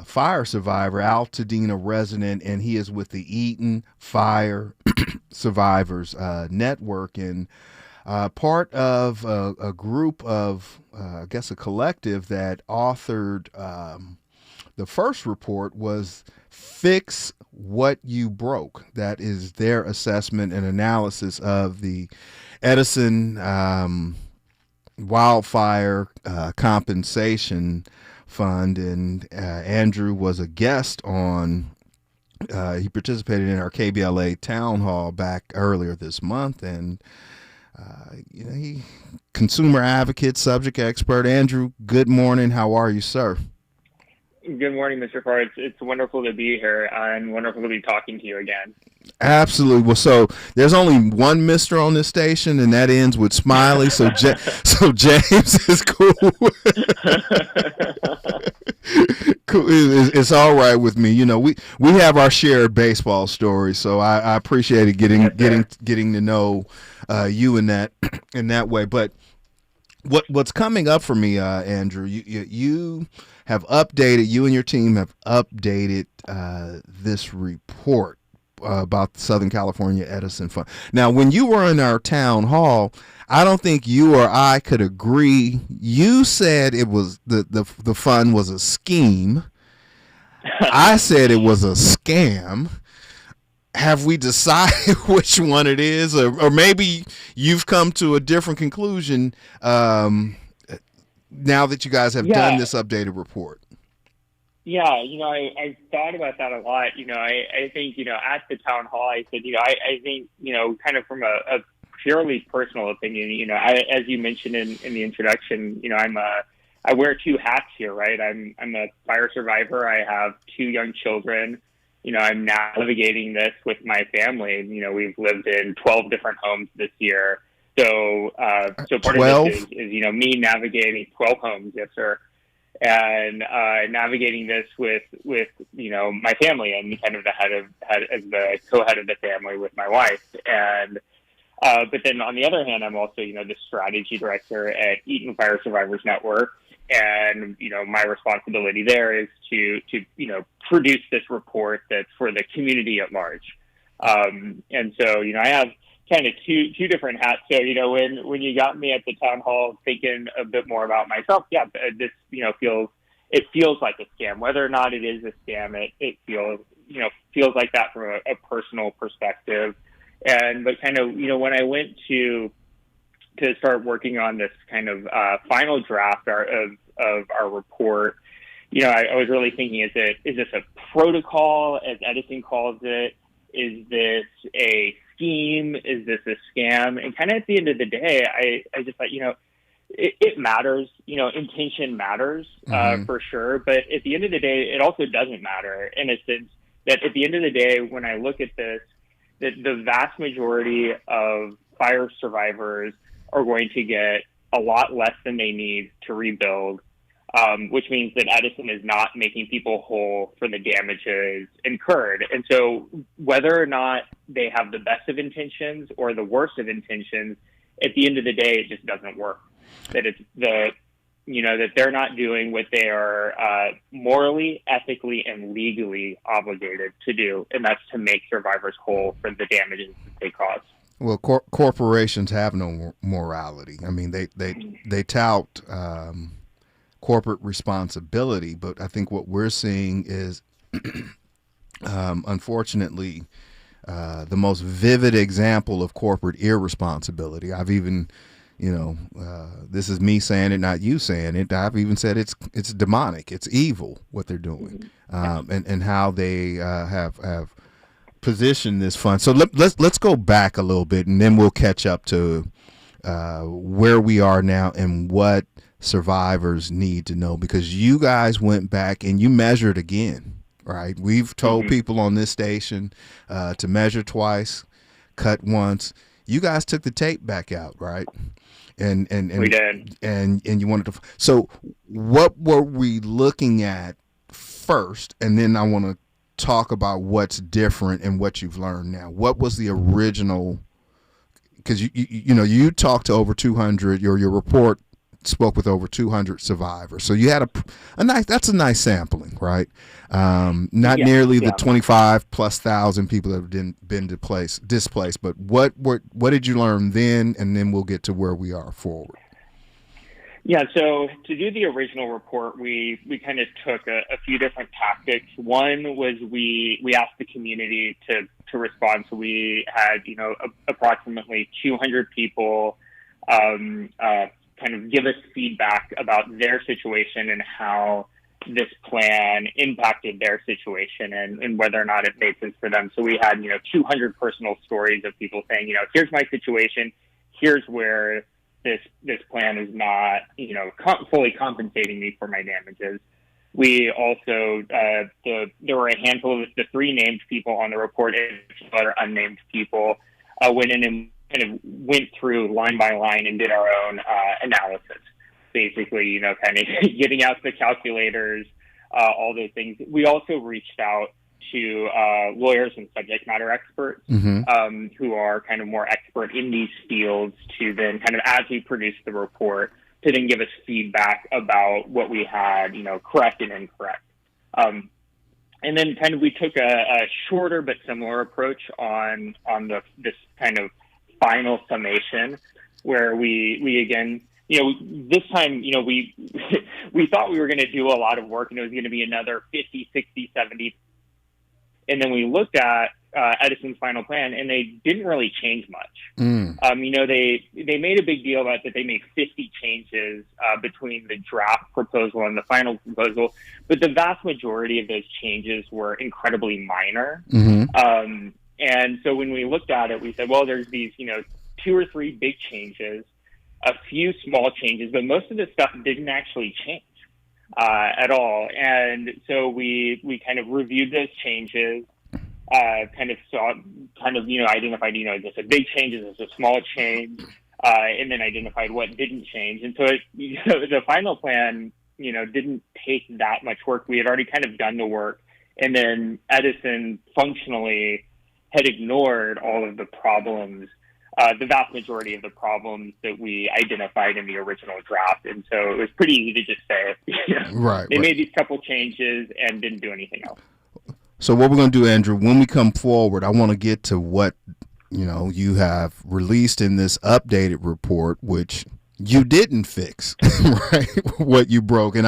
fire survivor, Altadena resident, and he is with the Eaton Fire Survivors Network, and part of a group of, I guess, a collective that authored the first report was Fix What You Broke. That is their assessment and analysis of the Edison wildfire compensation fund, and Andrew was a guest on He participated in our KBLA town hall back earlier this month, and he consumer advocate, subject expert. Andrew, good morning. How are you, sir? Good morning, Mr. Farr. It's wonderful to be here and wonderful to be talking to you again. Absolutely. Well, so there's only one Mister on this station, and that ends with Smiley. So James is cool. Cool. It's all right with me. You know, we have our shared baseball story, so I appreciated getting to know you in that way. But what's coming up for me, Andrew? You have updated. You and your team have updated this report about the Southern California Edison Fund. Now, when you were in our town hall, I don't think you or I could agree. You said it was the fund was a scheme. I said it was a scam. Have we decided which one it is, or maybe you've come to a different conclusion now that you guys have done this updated report? Yeah, I thought about that a lot. I think, at the town hall, I said, I think, kind of from a purely personal opinion, as you mentioned in the introduction, I wear two hats here, right? I'm a fire survivor. I have two young children. I'm navigating this with my family. We've lived in 12 different homes this year. So part 12? Of this is, me navigating 12 homes, yes, sir. And navigating this with my family and kind of as the co-head of the family with my wife. And but then on the other hand, I'm also the strategy director at Eaton Fire Survivors Network, and my responsibility there is to produce this report that's for the community at large. And so I have kind of two different hats. So when you got me at the town hall thinking a bit more about myself, this feels like a scam. Whether or not it is a scam, it feels like that from a personal perspective. But kind of when I went to start working on this kind of final draft of our report, I was really thinking, is this a protocol, as Edison calls it? Is this a scheme? Is this a scam? And kind of at the end of the day, I just thought, it matters. Intention matters for sure. But at the end of the day, it also doesn't matter in a sense that at the end of the day, when I look at this, the vast majority of fire survivors are going to get a lot less than they need to rebuild, which means that Edison is not making people whole for the damages incurred. And so whether or not they have the best of intentions or the worst of intentions, at the end of the day, it just doesn't work. That it's that they're not doing what they are morally, ethically, and legally obligated to do, and that's to make survivors whole for the damages that they cause. Well, corporations have no morality. I mean, they tout corporate responsibility, but I think what we're seeing is, unfortunately, the most vivid example of corporate irresponsibility. I've even, this is me saying it, not you saying it. I've even said it's demonic, it's evil what they're doing, and how they have positioned this fund. So let's go back a little bit, and then we'll catch up to where we are now and what survivors need to know, because you guys went back and you measured again, right? We've told people on this station to measure twice, cut once. You guys took the tape back out, right? And we did. And you wanted to. So what were we looking at first? And then I want to talk about what's different and what you've learned now. What was the original? Because you talked to over 200. Your report spoke with over 200 survivors. So you had a nice, that's a nice sampling, right? Not nearly the 25,000+ people that have been displaced, but what did you learn then? And then we'll get to where we are forward. Yeah, so to do the original report, we kind of took a few different tactics. One was we asked the community to respond. So we had, approximately 200 people kind of give us feedback about their situation and how this plan impacted their situation and whether or not it made sense for them. So we had, 200 personal stories of people saying, here's my situation, here's where this plan is not, fully compensating me for my damages. We also, there were a handful of the 3 named people on the report and other unnamed people went in and kind of went through line by line and did our own analysis. Basically, kind of getting out the calculators, all those things. We also reached out to lawyers and subject matter experts who are kind of more expert in these fields to then kind of, as we produce the report, to then give us feedback about what we had, correct and incorrect. And then kind of we took a shorter but similar approach on this kind of final summation where we again, this time, we thought we were going to do a lot of work and it was going to be another 50, 60, 70. And then we looked at Edison's final plan and they didn't really change much. They made a big deal about that they made 50 changes between the draft proposal and the final proposal, but the vast majority of those changes were incredibly minor. And so when we looked at it, we said, well, there's these, 2 or 3 big changes, a few small changes, but most of the stuff didn't actually change at all. And so we kind of reviewed those changes, identified, is this a big change, is this a small change, and then identified what didn't change. And so the final plan, didn't take that much work. We had already kind of done the work. And then Edison functionally had ignored all of the problems, the vast majority of the problems that we identified in the original draft. And so it was pretty easy to just say, they made these couple changes and didn't do anything else. So what we're going to do, Andrew, when we come forward, I want to get to what, you have released in this updated report, which you didn't fix, right? What you broke. And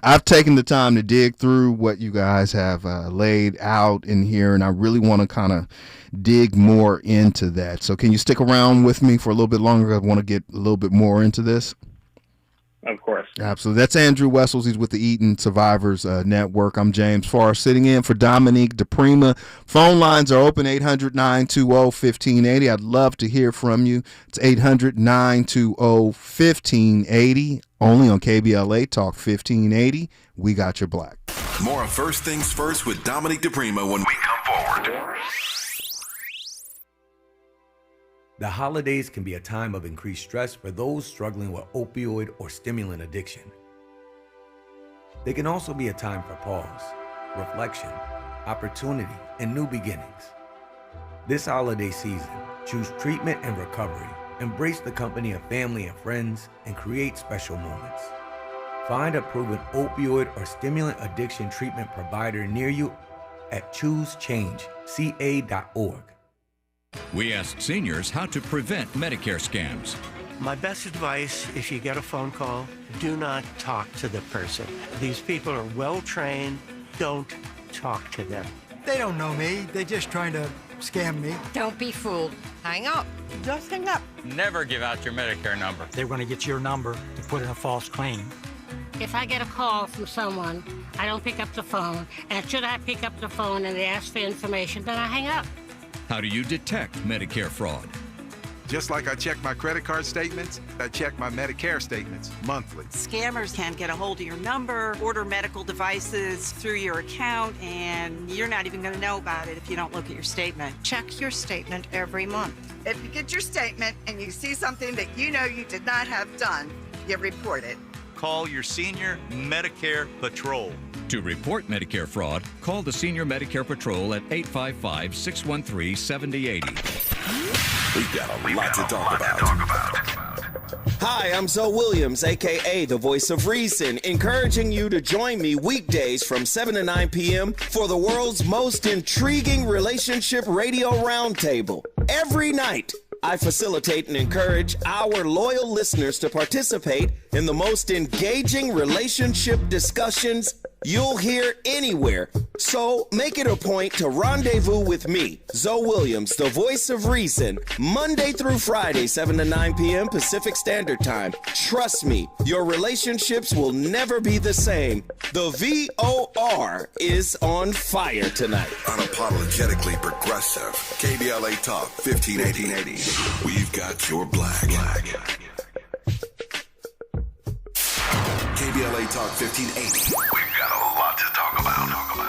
I've taken the time to dig through what you guys have laid out in here, and I really want to kind of dig more into that. So can you stick around with me for a little bit longer? I want to get a little bit more into this. Of course. Absolutely. That's Andrew Wessels. He's with the Eaton Survivors Network. I'm James Farr, sitting in for Dominique DiPrima. Phone lines are open, 800-920-1580. I'd love to hear from you. It's 800-920-1580. Only on KBLA Talk 1580. We got your black. More of First Things First with Dominique DiPrima when we come forward. The holidays can be a time of increased stress for those struggling with opioid or stimulant addiction. They can also be a time for pause, reflection, opportunity, and new beginnings. This holiday season, choose treatment and recovery, embrace the company of family and friends, and create special moments. Find a proven opioid or stimulant addiction treatment provider near you at choosechangeca.org. We asked seniors how to prevent Medicare scams. My best advice, if you get a phone call, do not talk to the person. These people are well trained. Don't talk to them. They don't know me. They're just trying to scam me. Don't be fooled. Hang up. Just hang up. Never give out your Medicare number. They're going to get your number to put in a false claim. If I get a call from someone, I don't pick up the phone. And should I pick up the phone and they ask for information, then I hang up. How do you detect Medicare fraud? Just like I check my credit card statements, I check my Medicare statements monthly. Scammers can get a hold of your number, order medical devices through your account, and you're not even going to know about it if you don't look at your statement. Check your statement every month. If you get your statement and you see something that you know you did not have done, you report it. Call your senior Medicare Patrol. To report Medicare fraud, call the Senior Medicare Patrol at 855-613-7080. We've got a lot to talk about. Hi, I'm Zoe Williams, a.k.a. the voice of reason, encouraging you to join me weekdays from 7 to 9 p.m. for the world's most intriguing relationship radio roundtable. Every night, I facilitate and encourage our loyal listeners to participate in the most engaging relationship discussions you'll hear anywhere. So make it a point to rendezvous with me, Zoe Williams, the voice of reason, Monday through Friday, 7 to 9 p.m. Pacific Standard Time. Trust me, your relationships will never be the same. The VOR is on fire tonight. Unapologetically progressive. KBLA Talk 1580. We've got your black. KBLA Talk 1580. We've got a lot to talk about.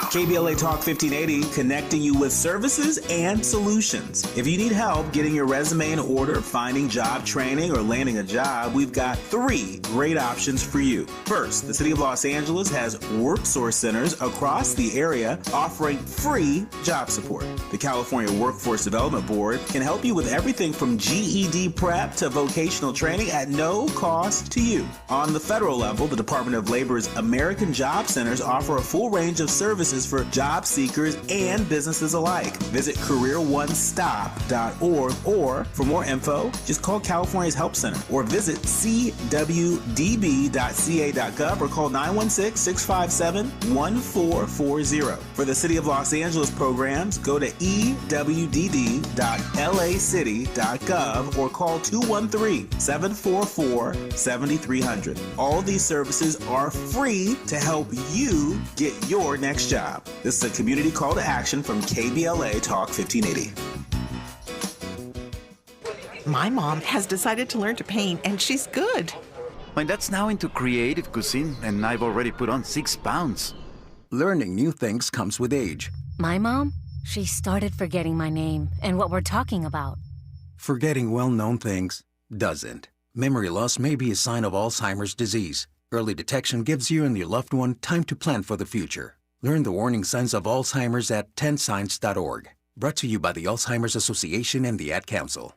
KBLA Talk 1580, connecting you with services and solutions. If you need help getting your resume in order, finding job training, or landing a job, we've got 3 great options for you. First, the City of Los Angeles has worksource centers across the area offering free job support. The California Workforce Development Board can help you with everything from GED prep to vocational training at no cost to you. On the federal level, the Department of Labor's American Job Centers offer a full range of services for job seekers and businesses alike. Visit careeronestop.org, or for more info, just call California's Help Center or visit cwdb.ca.gov or call 916-657-1440. For the City of Los Angeles programs, go to ewd.lacity.gov or call 213-744-7300. All these services are free to help you get your next job. This is a community call to action from KBLA Talk 1580. My mom has decided to learn to paint, and she's good. My dad's now into creative cuisine, and I've already put on 6 pounds. Learning new things comes with age. My mom, she started forgetting my name and what we're talking about. Forgetting well-known things doesn't. Memory loss may be a sign of Alzheimer's disease. Early detection gives you and your loved one time to plan for the future. Learn the warning signs of Alzheimer's at 10signs.org. Brought to you by the Alzheimer's Association and the Ad Council.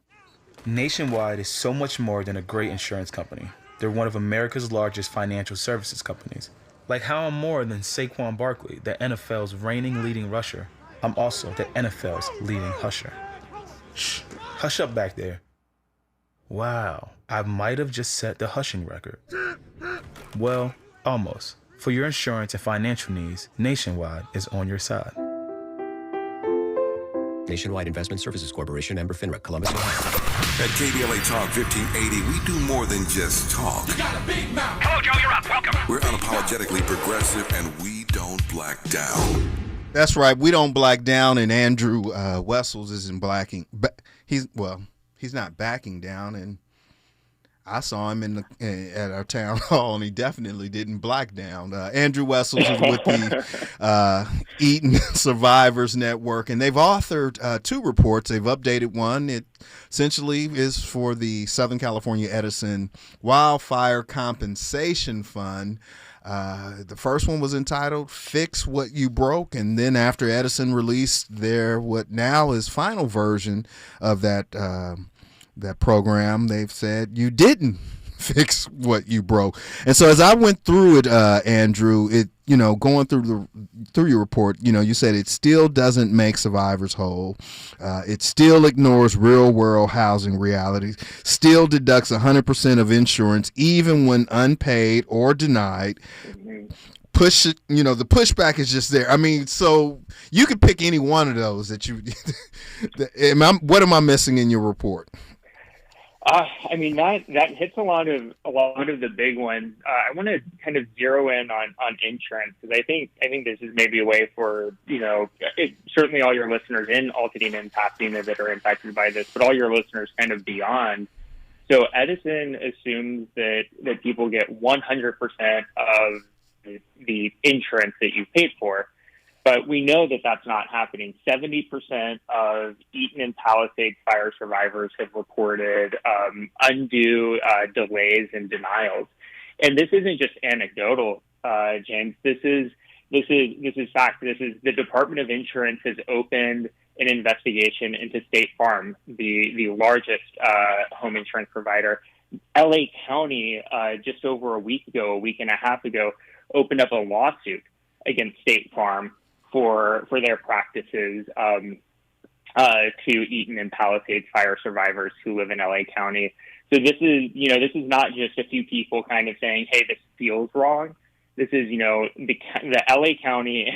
Nationwide is so much more than a great insurance company. They're one of America's largest financial services companies. Like how I'm more than Saquon Barkley, the NFL's reigning leading rusher. I'm also the NFL's leading husher. Shh, hush up back there. Wow, I might have just set the hushing record. Well, almost. For your insurance and financial needs, Nationwide is on your side. Nationwide Investment Services Corporation, member FINRA, Columbus, Ohio. At KBLA Talk 1580, we do more than just talk. You got a big mouth. Hello, Joe, you're up. Welcome. We're unapologetically progressive, and we don't black down. That's right. We don't black down, and Andrew Wessels isn't blacking. He's not backing down, and I saw him at our town hall, and he definitely didn't black down. Andrew Wessels is with the Eaton Survivors Network, and they've authored 2 reports. They've updated one. It essentially is for the Southern California Edison Wildfire Compensation Fund. The first one was entitled Fix What You Broke, and then after Edison released their what now is final version of that program, they've said you didn't fix what you broke. And so as I went through it, Andrew, going through your report, you said it still doesn't make survivors whole. It still ignores real world housing realities, still deducts 100% of insurance, even when unpaid or denied. The pushback is just there. I mean, so you could pick any one of those that you, what am I missing in your report? I mean, that hits a lot of the big ones. I want to kind of zero in on insurance, because I think this is maybe a way for, certainly all your listeners in Altadena and Pasadena that are impacted by this, but all your listeners kind of beyond. So Edison assumes that people get 100% of the insurance that you paid for. But we know that that's not happening. 70% of Eaton and Palisades fire survivors have reported undue delays and denials. And this isn't just anecdotal, James. This is fact. This is the Department of Insurance has opened an investigation into State Farm, the largest home insurance provider. LA County, just over a week and a half ago, opened up a lawsuit against State Farm for their practices to Eaton and Palisades fire survivors who live in LA County. So this is not just a few people kind of saying, hey, this feels wrong. This is, the LA County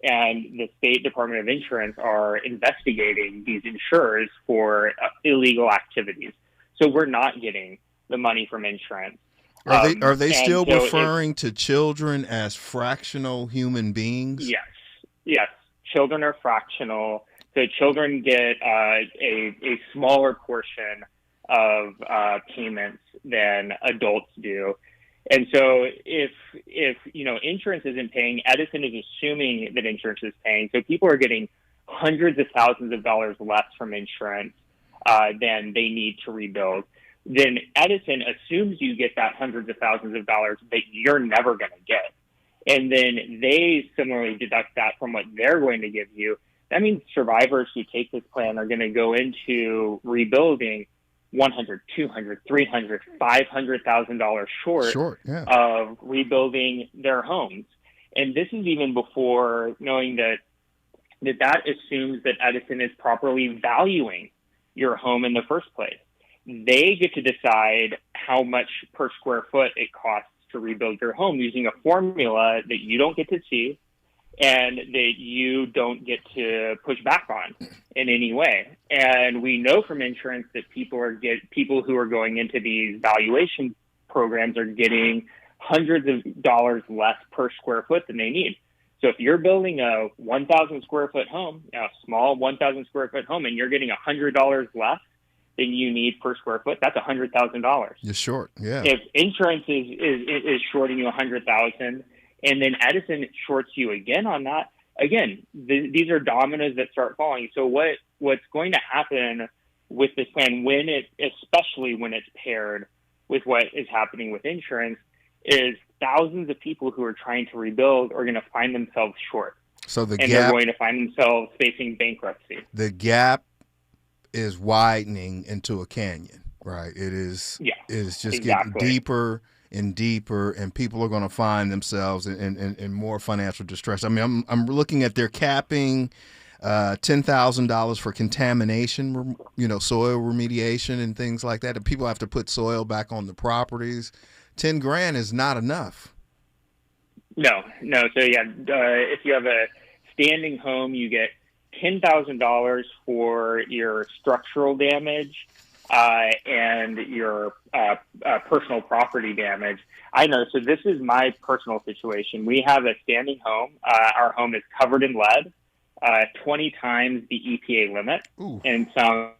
and the State Department of Insurance are investigating these insurers for illegal activities. So we're not getting the money from insurance. Are they still referring to children as fractional human beings? Yes. Children are fractional. So children get a smaller portion of payments than adults do. And so if insurance isn't paying, Edison is assuming that insurance is paying. So people are getting hundreds of thousands of dollars less from insurance than they need to rebuild. Then Edison assumes you get that hundreds of thousands of dollars that you're never going to get. And then they similarly deduct that from what they're going to give you. That means survivors who take this plan are going to go into rebuilding $100,000, $200,000, $300,000, $500,000 short of rebuilding their homes. And this is even before knowing that assumes that Edison is properly valuing your home in the first place. They get to decide how much per square foot it costs to rebuild your home using a formula that you don't get to see and that you don't get to push back on in any way. And we know from insurance that people who are going into these valuation programs are getting hundreds of dollars less per square foot than they need. So if you're building a 1,000 square foot home, a small 1,000 square foot home, and you're getting $100 less than you need per square foot, that's $100,000. You're short, yeah. If insurance is shorting you $100,000, and then Edison shorts you again on that, again, these are dominoes that start falling. So what's going to happen with this plan, especially when it's paired with what is happening with insurance, is thousands of people who are trying to rebuild are going to find themselves short. So they're going to find themselves facing bankruptcy. The gap is widening into a canyon, right? It is just getting deeper and deeper, and people are going to find themselves in more financial distress. I mean, I'm looking at their capping $10,000 for contamination, soil remediation and things like that. And people have to put soil back on the properties. $10,000 is not enough. No. So if you have a standing home, you get $10,000 for your structural damage and your personal property damage. I know. So this is my personal situation. We have a standing home. Our home is covered in lead, 20 times the EPA limit. Ooh. And some.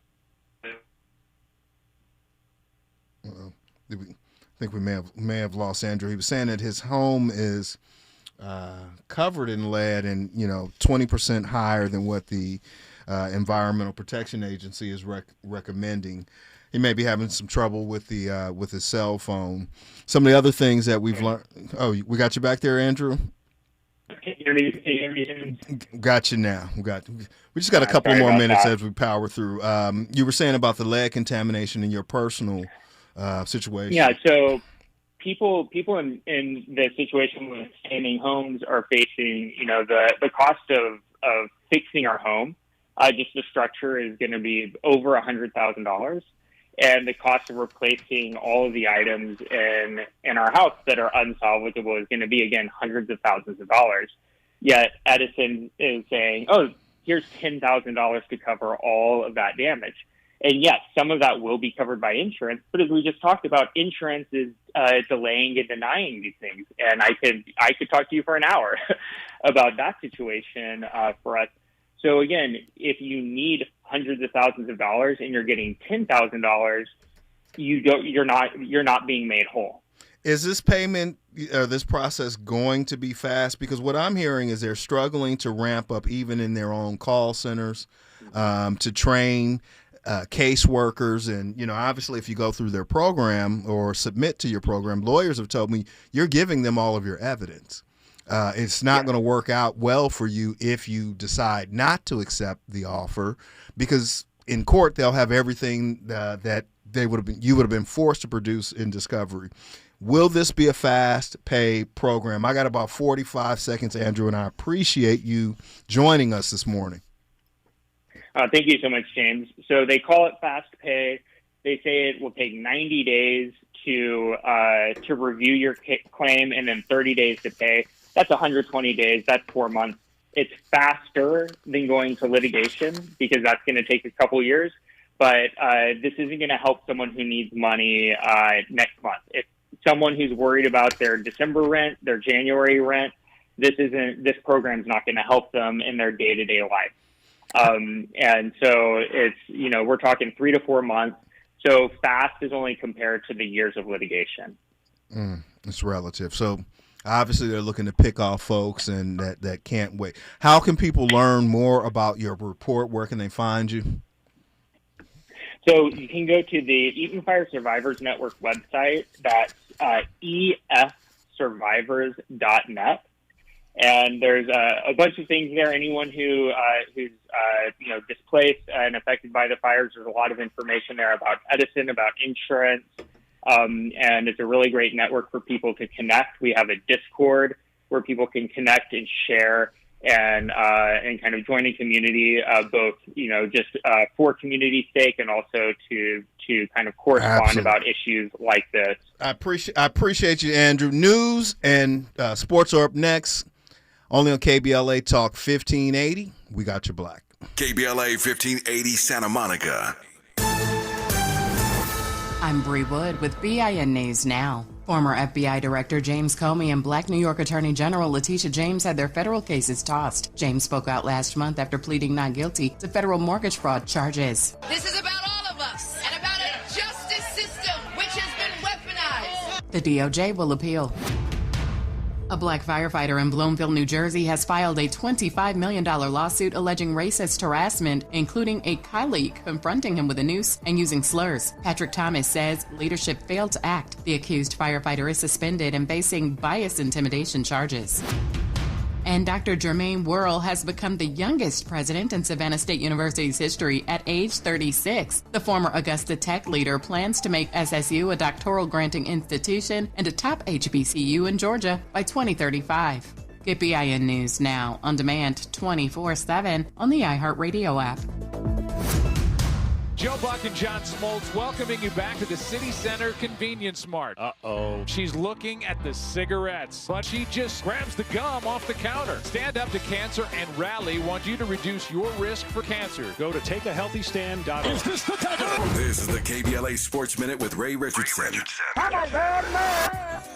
I think we may have lost Andrew. He was saying that his home is covered in lead and 20% higher than what the Environmental Protection Agency is recommending. He may be having some trouble with his cell phone. Some of the other things that we've learned. Oh, we got you back there, Andrew? Got you now. We just got a couple more minutes as we power through. You were saying about the lead contamination in your personal situation. Yeah, so people in the situation with standing homes are facing, the cost of fixing our home. Just the structure is going to be over $100,000, and the cost of replacing all of the items in our house that are unsalvageable is going to be, again, hundreds of thousands of dollars. Yet Edison is saying, "Oh, here's $10,000 to cover all of that damage." And yes, some of that will be covered by insurance, but as we just talked about, insurance is delaying and denying these things. And I could talk to you for an hour about that situation for us. So again, if you need hundreds of thousands of dollars and you're getting $10,000, you're not being made whole. Is this payment or this process going to be fast? Because what I'm hearing is they're struggling to ramp up even in their own call centers to train caseworkers. And, obviously if you go through their program or submit to your program, lawyers have told me you're giving them all of your evidence. It's not going to work out well for you if you decide not to accept the offer, because in court they'll have everything that you would have been forced to produce in discovery. Will this be a fast pay program? I got about 45 seconds, Andrew, and I appreciate you joining us this morning. Thank you so much, James. So they call it fast pay. They say it will take 90 days to review your claim and then 30 days to pay. That's 120 days. That's 4 months. It's faster than going to litigation because that's going to take a couple years. But this isn't going to help someone who needs money next month. If someone who's worried about their December rent, their January rent, this program's not going to help them in their day-to-day life. And so it's, we're talking 3 to 4 months. So fast is only compared to the years of litigation. It's relative. So obviously they're looking to pick off folks and that can't wait. How can people learn more about your report? Where can they find you? So you can go to the Eaton Fire Survivors Network website. That's efsurvivors.net. And there's a bunch of things there. Anyone who's displaced and affected by the fires, there's a lot of information there about Edison, about insurance, and it's a really great network for people to connect. We have a Discord where people can connect and share and kind of join a community, both just for community's sake and also to kind of correspond Absolutely. about issues like this. I appreciate you, Andrew. News and sports are up next. Only on KBLA Talk 1580. We got your black. KBLA 1580 Santa Monica. I'm Bree Wood with BIN News Now. Former FBI Director James Comey and Black New York Attorney General Letitia James had their federal cases tossed. James spoke out last month after pleading not guilty to federal mortgage fraud charges. This is about all of us and about a justice system which has been weaponized. The DOJ will appeal. A black firefighter in Bloomfield, New Jersey has filed a $25 million lawsuit alleging racist harassment, including a colleague confronting him with a noose and using slurs. Patrick Thomas says leadership failed to act. The accused firefighter is suspended and facing bias intimidation charges. And Dr. Jermaine Worrell has become the youngest president in Savannah State University's history at age 36. The former Augusta Tech leader plans to make SSU a doctoral granting institution and a top HBCU in Georgia by 2035. Get BIN News Now on demand 24/7 on the iHeartRadio app. Joe Buck and John Smoltz welcoming you back to the City Center Convenience Mart. Uh-oh. She's looking at the cigarettes, but she just grabs the gum off the counter. Stand Up to Cancer and Rally want you to reduce your risk for cancer. Go to takeahealthystand.org. Is this the time? This is the KBLA Sports Minute with Ray Richardson.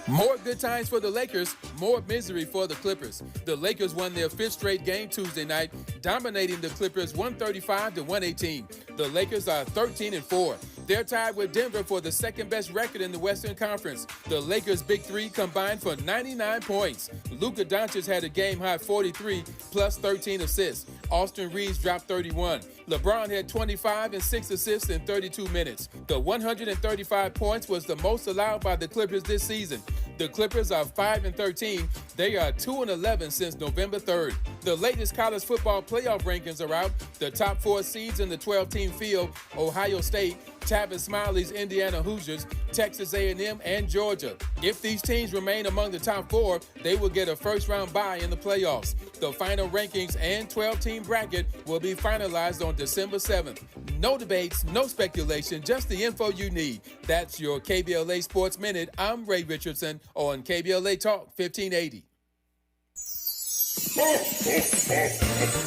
More good times for the Lakers, more misery for the Clippers. The Lakers won their 5th straight game Tuesday night, dominating the Clippers 135-118. The Lakers are 13-4. They're tied with Denver for the second best record in the Western Conference. The Lakers' big three combined for 99 points. Luka Doncic had a game-high 43 plus 13 assists. Austin Reeves dropped 31. LeBron had 25 and 6 assists in 32 minutes. The 135 points was the most allowed by the Clippers this season. The Clippers are 5-13. They are 2-11 since November 3rd. The latest college football playoff rankings are out. The top 4 seeds in the 12-team field: Ohio State, Tavis Smiley's Indiana Hoosiers, Texas A&M, and Georgia. If these teams remain among the top 4, they will get a first-round bye in the playoffs. The final rankings and 12-team bracket will be finalized on December 7th. No debates, no speculation, just the info you need. That's your KBLA Sports Minute. I'm Ray Richardson on KBLA Talk 1580.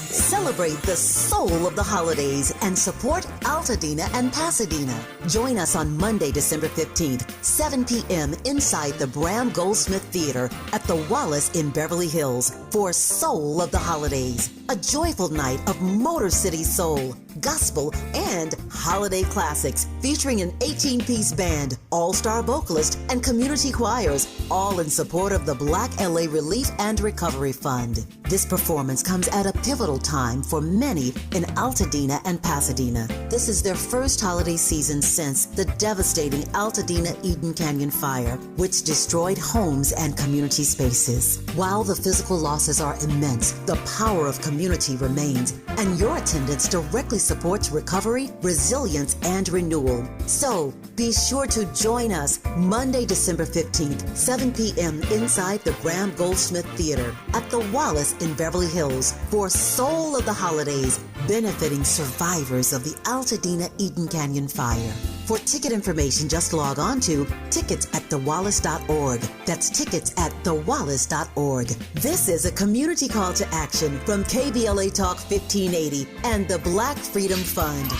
Celebrate the soul of the holidays and support Altadena and Pasadena. Join us on Monday, December 15th, 7 p.m. inside the Bram Goldsmith Theater at the Wallace in Beverly Hills for Soul of the Holidays, a joyful night of Motor City soul, gospel, and holiday classics featuring an 18-piece band, all-star vocalist, and community choirs, all in support of the Black LA Relief and Recovery Fund. This performance comes at a pivotal time for many in Altadena and Pasadena. This is their first holiday season since the devastating Altadena Eden Canyon fire, which destroyed homes and community spaces. While the physical losses are immense, the power of community remains, and your attendance directly supports recovery, resilience, and renewal. So, be sure to join us Monday, December 15th, 7 p.m. inside the Bram Goldsmith Theater at the Wallace in Beverly Hills for Soul of the Holidays, benefiting survivors of the Altadena Eden Canyon fire. For ticket information, just log on to tickets@thewallace.org. That's tickets@thewallace.org. This is a community call to action from KBLA Talk 1580 and the Black Freedom Fund.